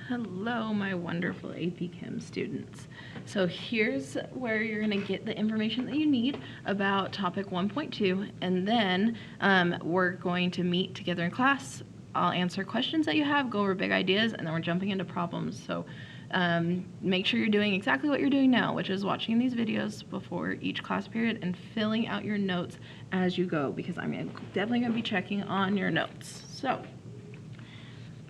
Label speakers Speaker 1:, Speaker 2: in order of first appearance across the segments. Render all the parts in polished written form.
Speaker 1: Hello, my wonderful AP Chem students. So here's where you're going to get the information that you need about topic 1.2, and then we're going to meet together in class. I'll answer questions that you have, go over big ideas, and then we're jumping into problems. So make sure you're doing exactly what you're doing now, which is watching these videos before each class period and filling out your notes as you go, because I'm definitely going to be checking on your notes. So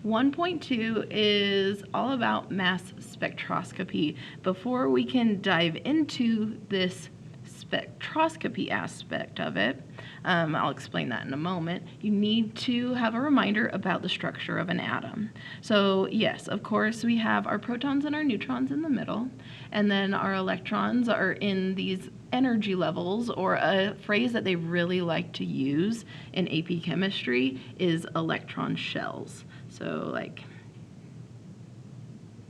Speaker 1: 1.2 is all about mass spectroscopy. Before we can dive into this spectroscopy aspect of it, I'll explain that in a moment, you need to have a reminder about the structure of an atom. So yes, of course, we have our protons and our neutrons in the middle, and then our electrons are in these energy levels, or a phrase that they really like to use in AP chemistry is electron shells. So like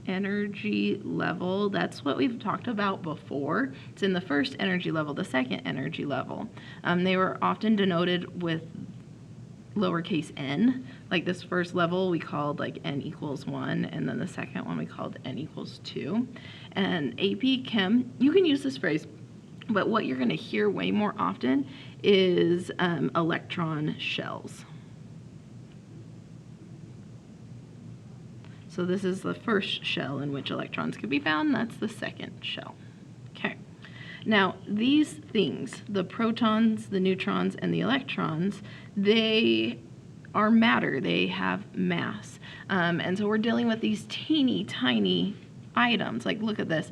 Speaker 1: energy level, that's what we've talked about before. It's in the first energy level, the second energy level. They were often denoted with lowercase n. Like this first level we called like n equals 1, and then the second one we called n equals 2. And AP Chem, you can use this phrase, but what you're going to hear way more often is electron shells. So this is the first shell in which electrons could be found. That's the second shell. Okay. Now, these things, the protons, the neutrons, and the electrons, they are matter. They have mass. And so we're dealing with these teeny tiny items. Like, look at this.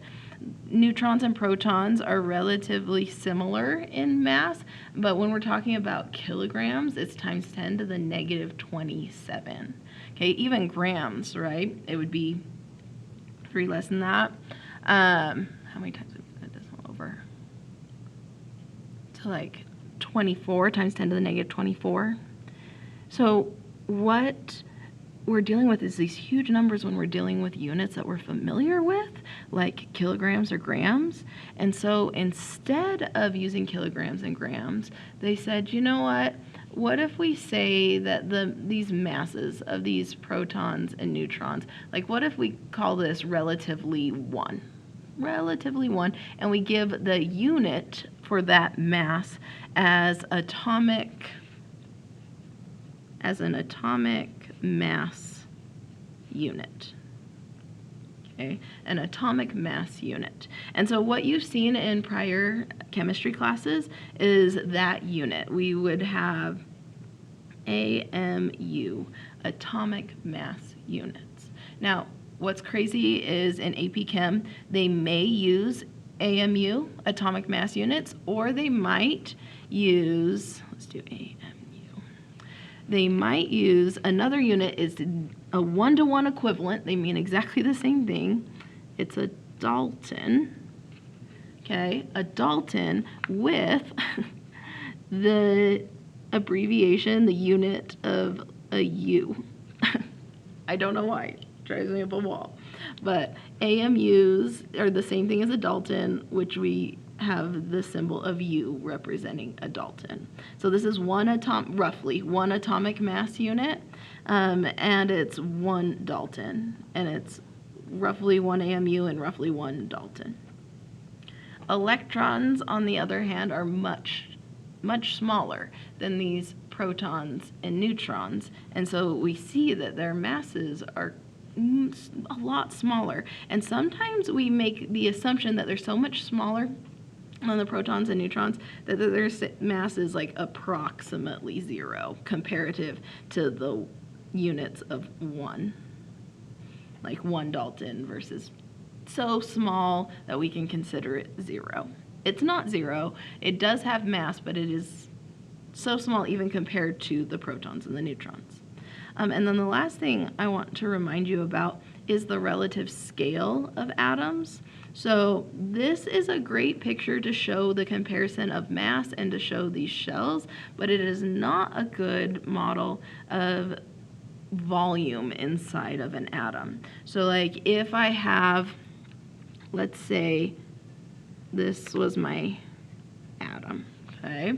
Speaker 1: Neutrons and protons are relatively similar in mass, but when we're talking about kilograms, it's times 10 to the negative 27. Okay, even grams, right? It would be 3 less than that. How many times would we put this one over? So like 24 times 10 to the negative 24. So what we're dealing with is these huge numbers when we're dealing with units that we're familiar with, like kilograms or grams. And so instead of using kilograms and grams, they said, you know what if we say that these masses of these protons and neutrons, like what if we call this relatively 1, and we give the unit for that mass as an atomic mass unit. Okay, an atomic mass unit. And so what you've seen in prior chemistry classes is that unit. We would have AMU, atomic mass units. Now, what's crazy is in AP Chem, they may use AMU, atomic mass units, or they might use, let's do AMU. They might use another unit is a 1-to-1 equivalent. They mean exactly the same thing. It's a Dalton. Okay, a Dalton with the abbreviation, the unit of a U. I don't know why. It drives me up a wall. But AMUs are the same thing as a Dalton, which we have the symbol of U representing a Dalton. So this is roughly one atomic mass unit, and it's 1 Dalton, and it's roughly 1 AMU and roughly 1 Dalton. Electrons, on the other hand, are much smaller than these protons and neutrons, and so we see that their masses are a lot smaller. And sometimes we make the assumption that they're so much smaller on the protons and neutrons that their mass is like approximately 0 comparative to the units of 1. Like 1 Dalton versus so small that we can consider it 0. It's not 0. It does have mass, but it is so small even compared to the protons and the neutrons. And then the last thing I want to remind you about is the relative scale of atoms. So this is a great picture to show the comparison of mass and to show these shells, but it is not a good model of volume inside of an atom. So like if I have, let's say this was my atom, okay?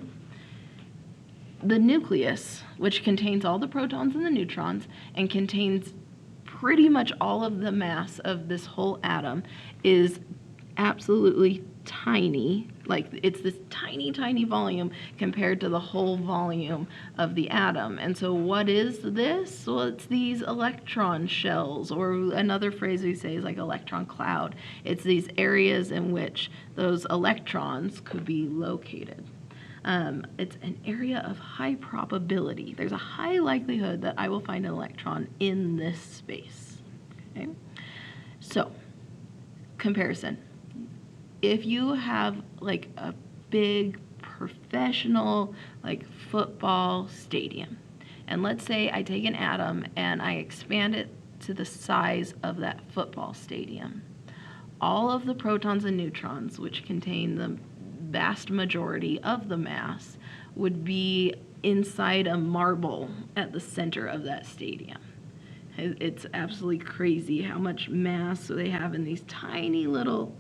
Speaker 1: The nucleus, which contains all the protons and the neutrons and contains pretty much all of the mass of this whole atom is absolutely tiny, like it's this tiny, tiny volume compared to the whole volume of the atom. And so what is this? Well, it's these electron shells, or another phrase we say is like electron cloud. It's these areas in which those electrons could be located. It's an area of high probability. There's a high likelihood that I will find an electron in this space. Okay? So, comparison. If you have like a big professional like football stadium, and let's say I take an atom and I expand it to the size of that football stadium, all of the protons and neutrons, which contain the vast majority of the mass, would be inside a marble at the center of that stadium. It's absolutely crazy how much mass they have in these tiny little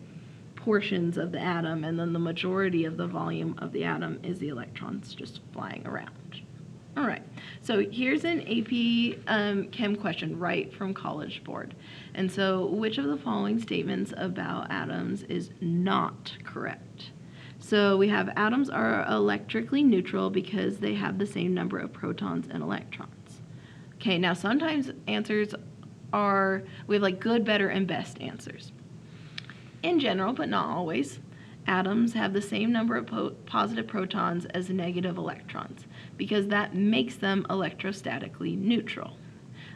Speaker 1: portions of the atom, and then the majority of the volume of the atom is the electrons just flying around. All right, so here's an AP Chem question right from College Board. And so, which of the following statements about atoms is not correct? So we have atoms are electrically neutral because they have the same number of protons and electrons. Okay, now sometimes answers are, we have like good, better, and best answers. In general, but not always, atoms have the same number of positive protons as negative electrons because that makes them electrostatically neutral.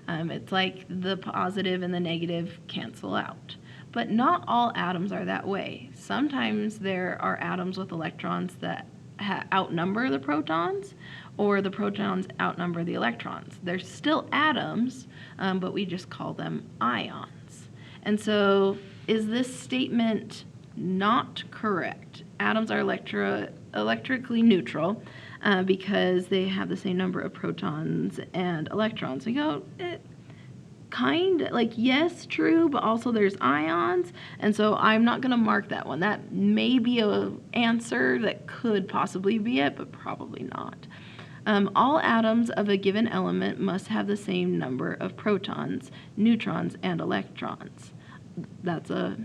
Speaker 1: It's like the positive and the negative cancel out. But not all atoms are that way. Sometimes there are atoms with electrons that outnumber the protons, or the protons outnumber the electrons. They're still atoms, but we just call them ions. And so, is this statement not correct? Atoms are electrically neutral because they have the same number of protons and electrons. We go, kind, like, yes, true, but also there's ions, and so I'm not going to mark that one. That may be an answer that could possibly be it, but probably not. All atoms of a given element must have the same number of protons, neutrons, and electrons. That's a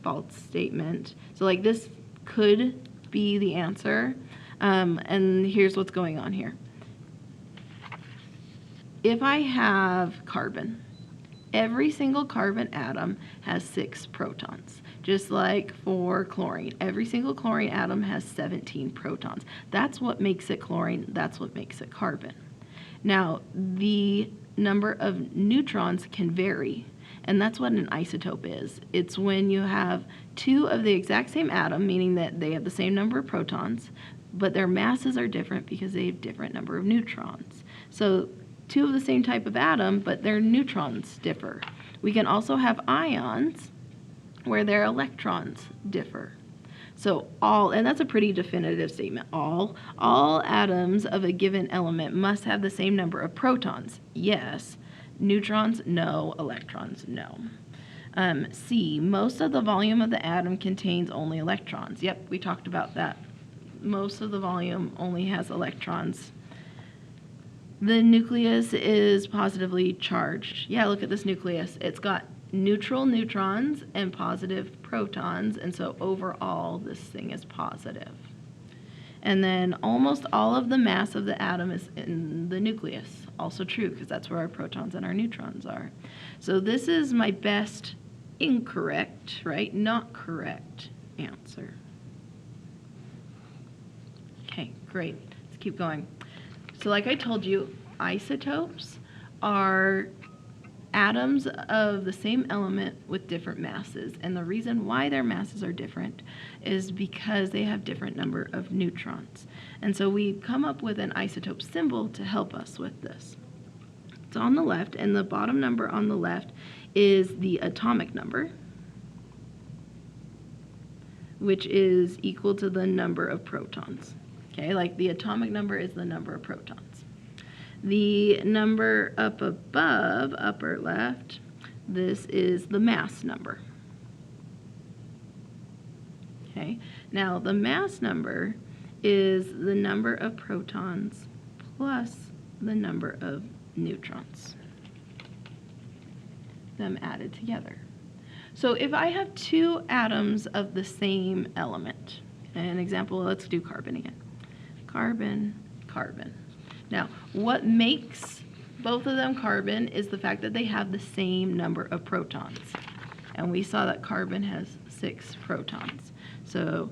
Speaker 1: false statement. So like this could be the answer, and here's what's going on here. If I have carbon, every single carbon atom has 6 protons. Just like for chlorine, every single chlorine atom has 17 protons. That's what makes it chlorine, that's what makes it carbon. Now, the number of neutrons can vary, and that's what an isotope is. It's when you have 2 of the exact same atom, meaning that they have the same number of protons, but their masses are different because they have different number of neutrons. So 2 of the same type of atom, but their neutrons differ. We can also have ions where their electrons differ. So and that's a pretty definitive statement. All atoms of a given element must have the same number of protons. Yes. Neutrons, no. Electrons, no. C, most of the volume of the atom contains only electrons. Yep, we talked about that. Most of the volume only has electrons. The nucleus is positively charged. Yeah, look at this nucleus. It's got neutral neutrons and positive protons, and so overall this thing is positive. And then almost all of the mass of the atom is in the nucleus. Also true, because that's where our protons and our neutrons are. So this is my best incorrect, right? Not correct answer. Okay, great. Let's keep going. So like I told you, isotopes are atoms of the same element with different masses. And the reason why their masses are different is because they have different number of neutrons. And so we come up with an isotope symbol to help us with this. It's on the left, and the bottom number on the left is the atomic number, which is equal to the number of protons. Okay, like the atomic number is the number of protons. The number up above, upper left, this is the mass number. Okay, now the mass number is the number of protons plus the number of neutrons. them added together. So if I have two atoms of the same element, an example, let's do carbon again. Carbon, carbon. Now, what makes both of them carbon is the fact that they have the same number of protons. And we saw that carbon has 6 protons. So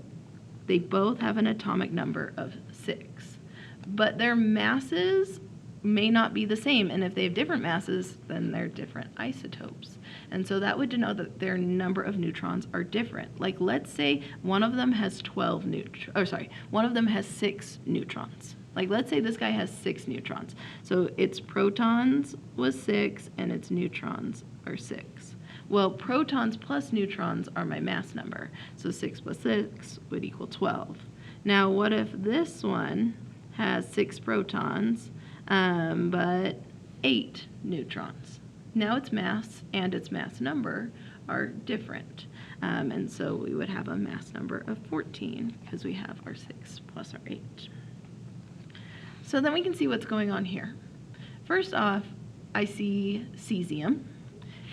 Speaker 1: they both have an atomic number of 6. But their masses may not be the same, and if they have different masses, then they're different isotopes. And so that would denote that their number of neutrons are different. Like, let's say one of them has 6 neutrons. Like, let's say this guy has 6 neutrons. So its protons was 6 and its neutrons are 6. Well, protons plus neutrons are my mass number. So 6 plus 6 would equal 12. Now, what if this one has 6 protons, but 8 neutrons? Now its mass and its mass number are different. And so we would have a mass number of 14 because we have our 6 plus our 8. So then we can see what's going on here. First off, I see cesium,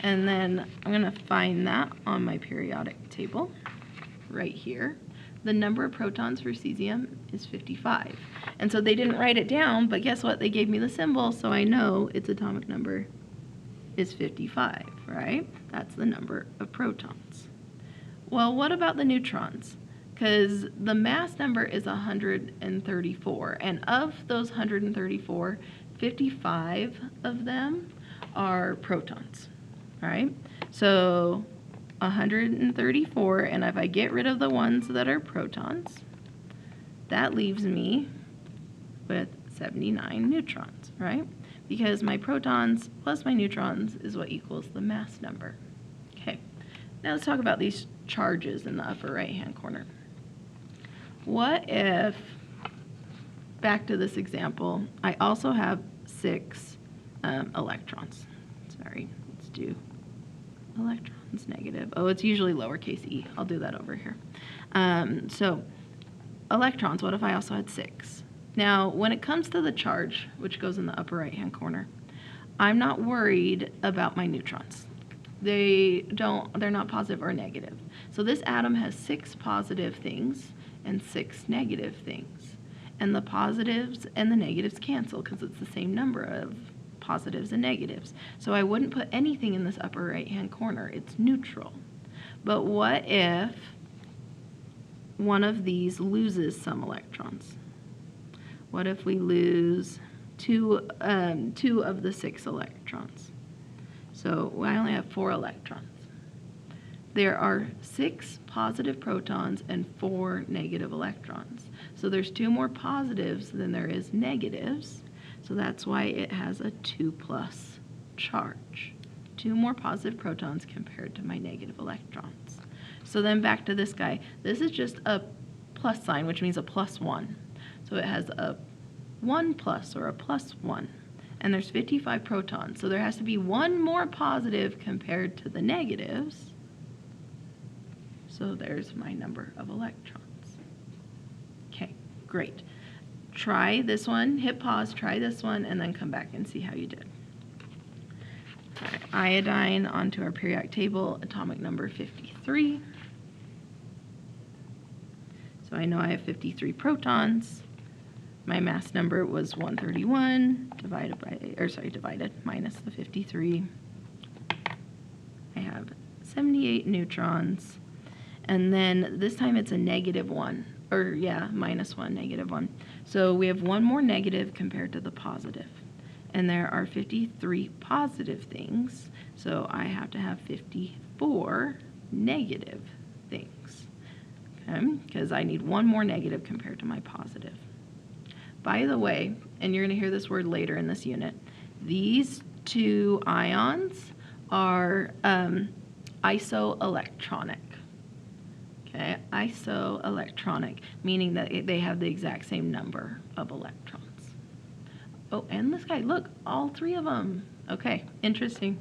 Speaker 1: and then I'm going to find that on my periodic table right here. The number of protons for cesium is 55. And so they didn't write it down, but guess what? They gave me the symbol, so I know its atomic number is 55, right? That's the number of protons. Well, what about the neutrons? Because the mass number is 134, and of those 134, 55 of them are protons, right? So 134, and if I get rid of the ones that are protons, that leaves me with 79 neutrons, right? Because my protons plus my neutrons is what equals the mass number. Okay, now let's talk about these charges in the upper right-hand corner. What if, back to this example, I also have 6 electrons. Sorry, let's do electrons negative. Oh, it's usually lowercase e. I'll do that over here. So electrons, what if I also had 6? Now, when it comes to the charge, which goes in the upper right-hand corner, I'm not worried about my neutrons. They're not positive or negative. So this atom has 6 positive things and 6 negative things. And the positives and the negatives cancel because it's the same number of positives and negatives. So I wouldn't put anything in this upper right-hand corner. It's neutral. But what if one of these loses some electrons? What if we lose two of the 6 electrons? So I only have 4 electrons. There are 6 positive protons and 4 negative electrons. So there's 2 more positives than there is negatives. So that's why it has a 2+ charge. 2 more positive protons compared to my negative electrons. So then back to this guy. This is just a plus sign, which means a +1. So it has a 1+ or a +1. And there's 55 protons. So there has to be 1 more positive compared to the negatives. So there's my number of electrons. Okay, great. Try this one, hit pause, try this one, and then come back and see how you did. All right, iodine onto our periodic table, atomic number 53. So I know I have 53 protons. My mass number was 131 divided minus the 53. I have 78 neutrons. And then this time it's a -1, or yeah, -1, -1. So we have 1 more negative compared to the positive. And there are 53 positive things, so I have to have 54 negative things, okay? Because I need 1 more negative compared to my positive. By the way, and you're going to hear this word later in this unit, these 2 ions are isoelectronic. Okay, isoelectronic, meaning that they have the exact same number of electrons. Oh, and this guy, look, all 3 of them. Okay, interesting.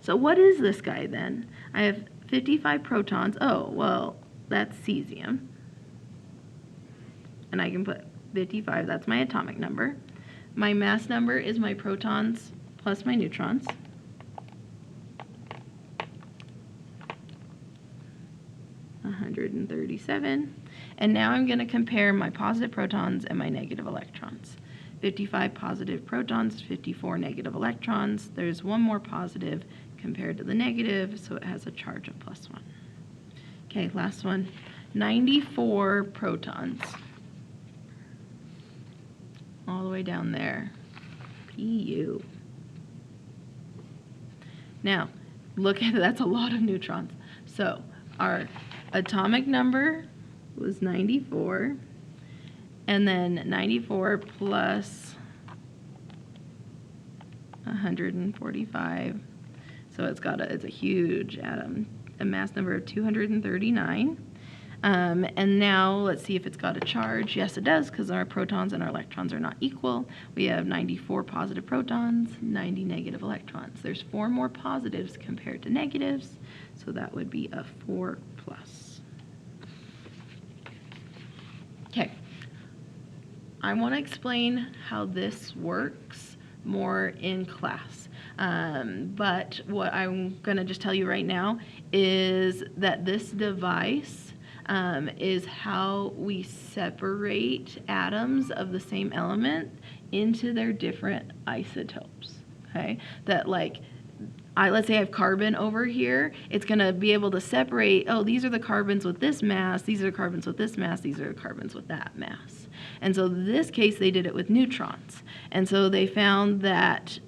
Speaker 1: So what is this guy then? I have 55 protons. Oh, well, that's cesium. And I can put 55, that's my atomic number. My mass number is my protons plus my neutrons. 237. And now I'm going to compare my positive protons and my negative electrons. 55 positive protons, 54 negative electrons. There's one more positive compared to the negative, so it has a charge of +1. Okay, last one. 94 protons. All the way down there. PU. Now, look at that's a lot of neutrons. So, our atomic number was 94, and then 94 plus 145. So it's a huge atom, a mass number of 239. And now let's see if it's got a charge. Yes, it does, because our protons and our electrons are not equal. We have 94 positive protons, 90 negative electrons. There's 4 more positives compared to negatives, so that would be a 4+. Okay, I want to explain how this works more in class. But what I'm going to just tell you right now is that this device is how we separate atoms of the same element into their different isotopes. Okay, that like let's say I have carbon over here, it's going to be able to separate, oh, these are the carbons with this mass, these are the carbons with this mass, these are the carbons with that mass. And so in this case, they did it with neutrons. And so they found that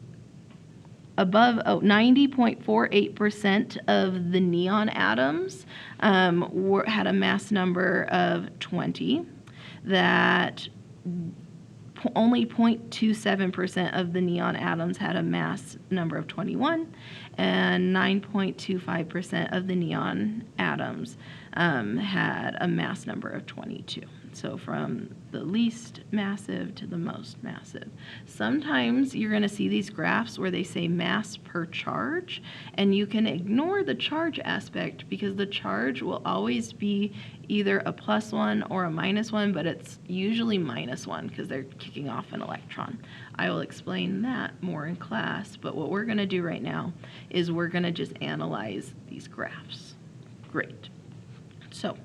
Speaker 1: above 90.48% of the neon atoms had a mass number of 20, that only 0.27% of the neon atoms had a mass number of 21, and 9.25% of the neon atoms had a mass number of 22. So from the least massive to the most massive. Sometimes you're going to see these graphs where they say mass per charge, and you can ignore the charge aspect because the charge will always be either a +1 or a -1, but it's usually -1 because they're kicking off an electron. I will explain that more in class, but what we're going to do right now is we're going to just analyze these graphs. Great. So,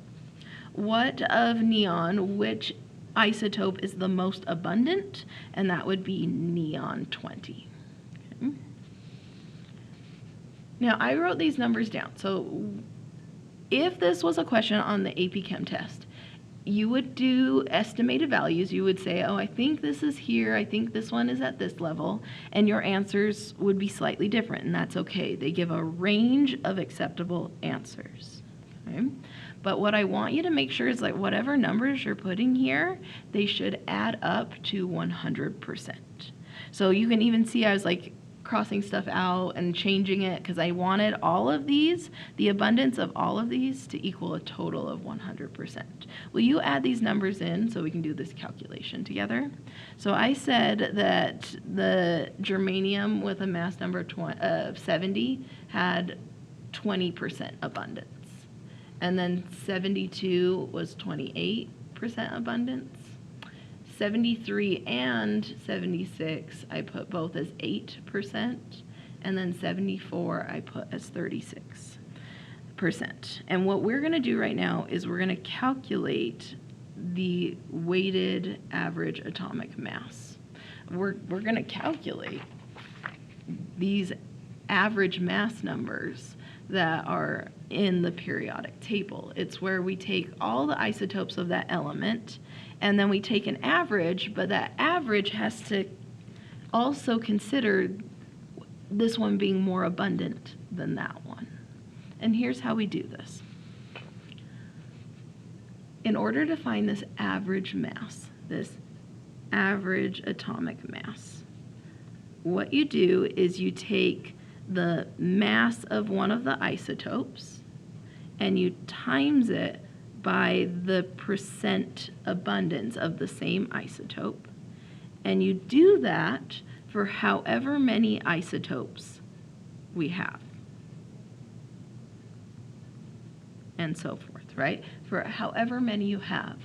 Speaker 1: what of neon, which isotope is the most abundant? And that would be neon 20. Okay. Now, I wrote these numbers down. So if this was a question on the AP Chem test, you would do estimated values. You would say, oh, I think this is here, I think this one is at this level, and your answers would be slightly different, and that's okay. They give a range of acceptable answers. Okay? But what I want you to make sure is like whatever numbers you're putting here, they should add up to 100%. So you can even see I was like crossing stuff out and changing it because I wanted all of these, the abundance of all of these, to equal a total of 100%. Will you add these numbers in so we can do this calculation together? So I said that the germanium with a mass number of 70 had 20% abundance. And then 72 was 28% abundance. 73 and 76, I put both as 8%. And then 74, I put as 36%. And what we're going to do right now is we're going to calculate the weighted average atomic mass. We're going to calculate these average mass numbers that are in the periodic table. It's where we take all the isotopes of that element and then we take an average, but that average has to also consider this one being more abundant than that one. And here's how we do this. In order to find this average mass, this average atomic mass, what you do is you take the mass of one of the isotopes and you times it by the percent abundance of the same isotope, and you do that for however many isotopes we have, and so forth, right? For however many you have.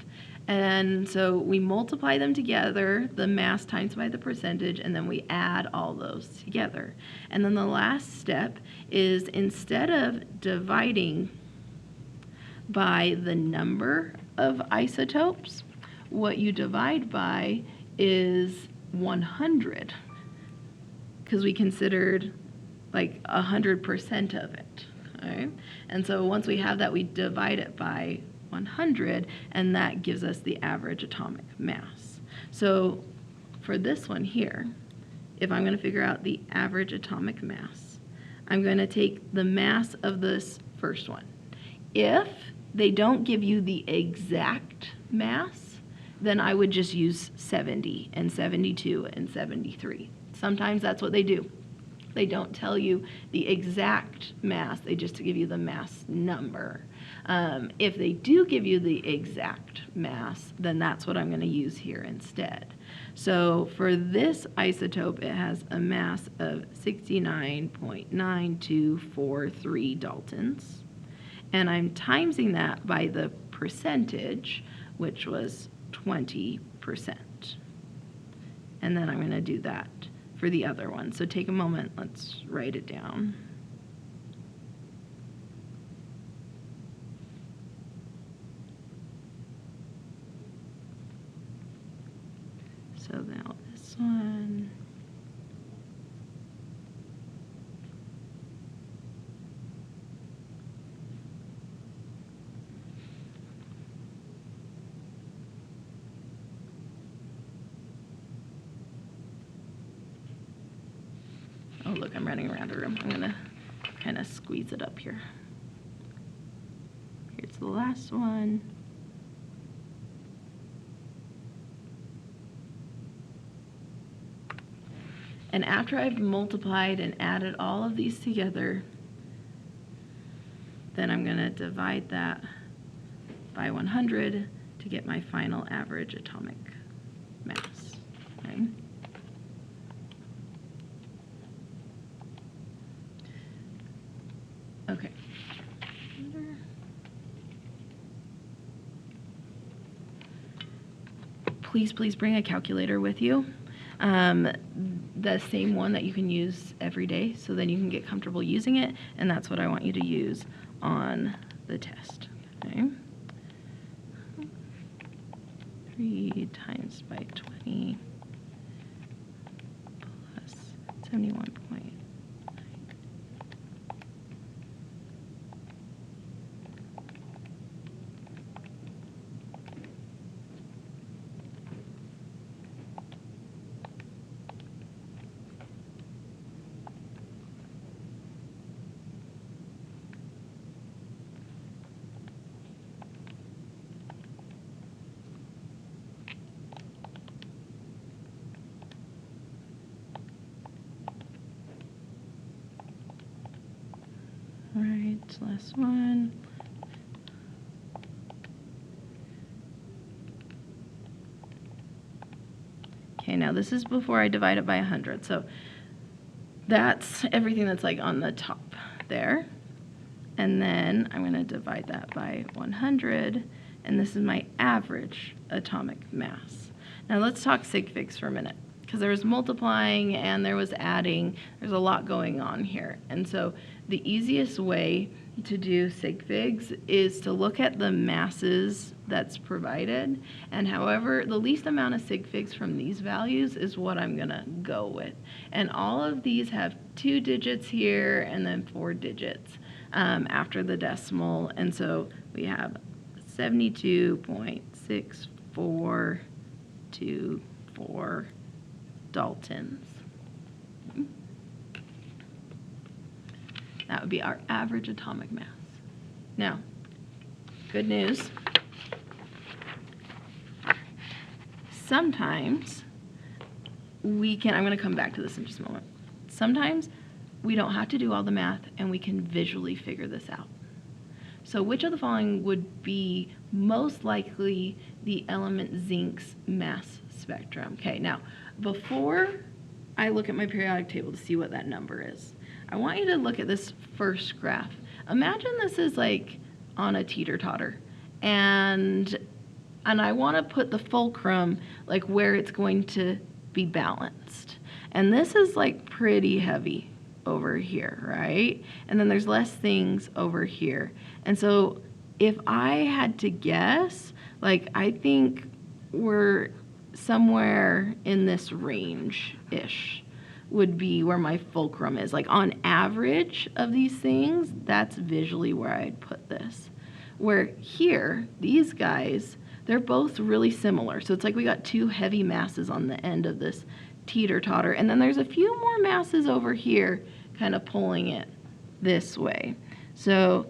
Speaker 1: And so we multiply them together, the mass times by the percentage, and then we add all those together. And then the last step is instead of dividing by the number of isotopes. What you divide by is 100, because we considered like 100% of it. Okay? And so once we have that, we divide it by 100, and that gives us the average atomic mass. So for this one here, if I'm going to figure out the average atomic mass, I'm going to take the mass of this first one. If they don't give you the exact mass, then I would just use 70 and 72 and 73. Sometimes that's what they do. They don't tell you the exact mass, they just give you the mass number. If they do give you the exact mass, then that's what I'm going to use here instead. So for this isotope, it has a mass of 69.9243 daltons. And I'm timesing that by the percentage, which was 20%. And then I'm going to do that for the other one. So take a moment, let's write it down. So now this one. Oh, look, I'm running around the room. I'm gonna kind of squeeze it up here. Here's the last one. And after I've multiplied and added all of these together, then I'm going to divide that by 100 to get my final average atomic mass. Okay? Okay. Please bring a calculator with you. The same one that you can use every day, so then you can get comfortable using it, and that's what I want you to use on the test. Okay. 3 times by 20 plus 71. All right, last one. Okay, now this is before I divide it by 100. So that's everything that's like on the top there. And then I'm going to divide that by 100, and this is my average atomic mass. Now let's talk sig figs for a minute, because there was multiplying and there was adding. There's a lot going on here. And so the easiest way to do sig figs is to look at the masses that's provided, and however the least amount of sig figs from these values is what I'm gonna go with. And all of these have 2 digits here and then 4 digits after the decimal, and so we have 72.6424 daltons. That would be our average atomic mass. Now, good news. Sometimes we can, I'm going to come back to this in just a moment. Sometimes we don't have to do all the math and we can visually figure this out. So which of the following would be most likely the element zinc's mass spectrum? Okay, now before I look at my periodic table to see what that number is, I want you to look at this first graph. Imagine this is like on a teeter-totter, and I want to put the fulcrum like where it's going to be balanced. And this is like pretty heavy over here, right? And then there's less things over here. And so if I had to guess, like, I think we're somewhere in this range-ish would be where my fulcrum is. Like, on average of these things, that's visually where I'd put this. Where here, these guys, they're both really similar. So it's like we got two heavy masses on the end of this teeter-totter, and then there's a few more masses over here kind of pulling it this way. So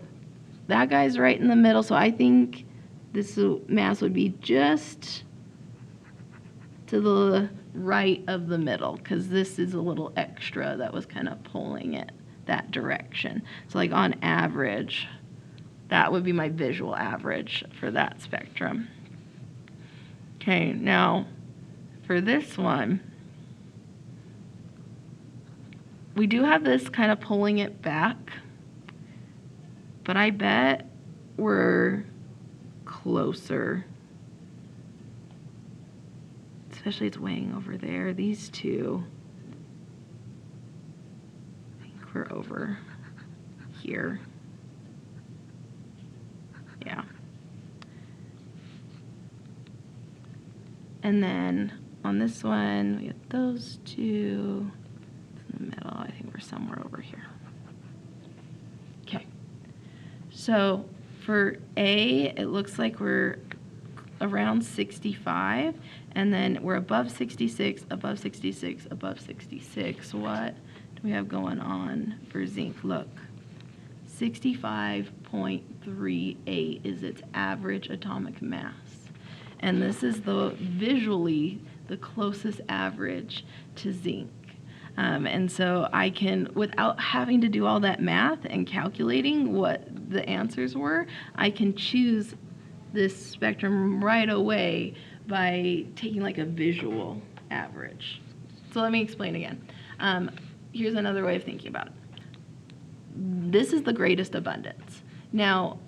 Speaker 1: that guy's right in the middle, so I think this mass would be just to the right of the middle, because this is a little extra that was kind of pulling it that direction. So like on average, that would be my visual average for that spectrum. Okay, now for this one, we do have this kind of pulling it back, but I bet we're closer. Especially it's weighing over there. These two, I think we're over here. Yeah. And then on this one, we have those two in the middle. I think we're somewhere over here. Okay. So for A, it looks like we're around 65, and then we're above 66, above 66, above 66. What do we have going on for zinc? Look, 65.38 is its average atomic mass. And this is visually the closest average to zinc. And so I can, without having to do all that math and calculating what the answers were, I can choose this spectrum right away by taking like a visual average. So let me explain again. Here's another way of thinking about it. This is the greatest abundance. Now,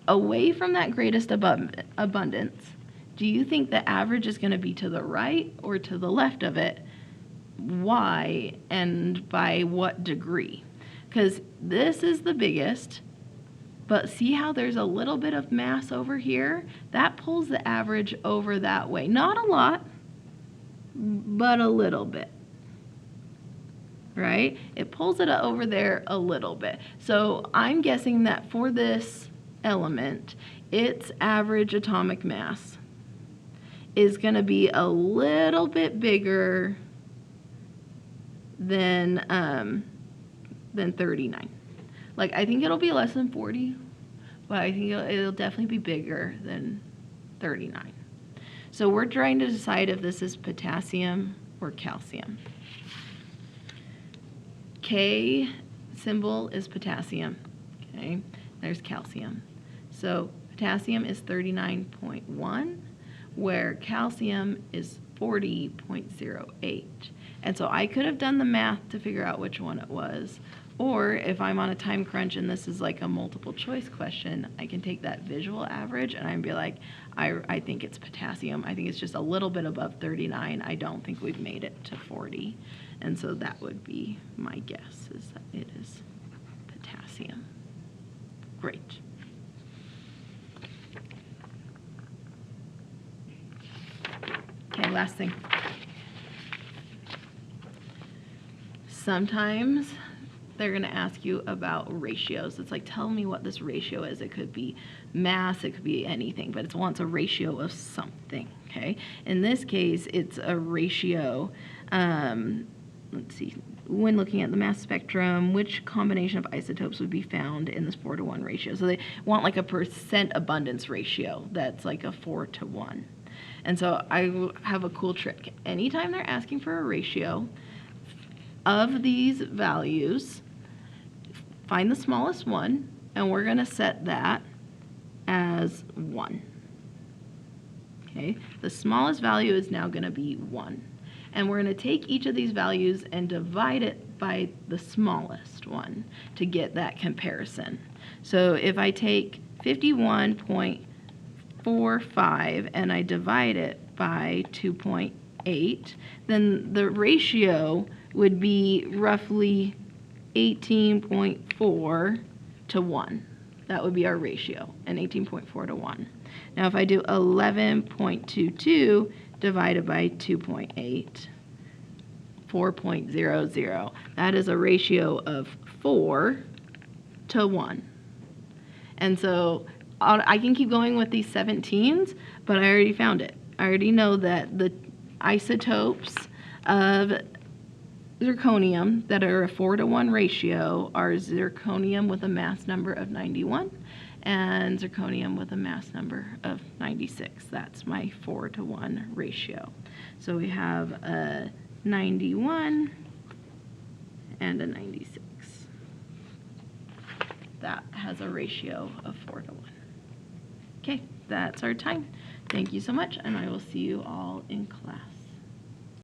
Speaker 1: away from that greatest abundance, do you think the average is going to be to the right or to the left of it? Why and by what degree? Because this is the biggest, but see how there's a little bit of mass over here? That pulls the average over that way. Not a lot, but a little bit, right? It pulls it over there a little bit. So I'm guessing that for this element, its average atomic mass is going to be a little bit bigger than 39. Like, I think it'll be less than 40, but I think it'll definitely be bigger than 39. So we're trying to decide if this is potassium or calcium. K symbol is potassium, okay? There's calcium. So potassium is 39.1, where calcium is 40.08. And so I could have done the math to figure out which one it was. Or if I'm on a time crunch and this is like a multiple choice question, I can take that visual average and I'd be like, I think it's potassium. I think it's just a little bit above 39. I don't think we've made it to 40. And so that would be my guess, is that it is potassium. Great. Okay, last thing. Sometimes they're going to ask you about ratios. It's like, tell me what this ratio is. It could be mass, it could be anything, but it wants a ratio of something, okay? In this case, it's a ratio, let's see, when looking at the mass spectrum, which combination of isotopes would be found in this 4-to-1 ratio? So they want like a percent abundance ratio that's like a 4-to-1. And so I have a cool trick. Anytime they're asking for a ratio of these values, find the smallest one, and we're going to set that as 1. Okay, the smallest value is now going to be 1. And we're going to take each of these values and divide it by the smallest one to get that comparison. So if I take 51.45 and I divide it by 2.8, then the ratio would be roughly 18.4 to 1. That would be our ratio, and 18.4 to 1. Now if I do 11.22 divided by 2.8, 4.00, that is a ratio of 4 to 1. And so I can keep going with these 17s, but I already found it. I already know that the isotopes of zirconium that are a 4 to 1 ratio are zirconium with a mass number of 91 and zirconium with a mass number of 96. That's my 4 to 1 ratio. So we have a 91 and a 96. That has a ratio of 4 to 1. Okay, that's our time. Thank you so much, and I will see you all in class.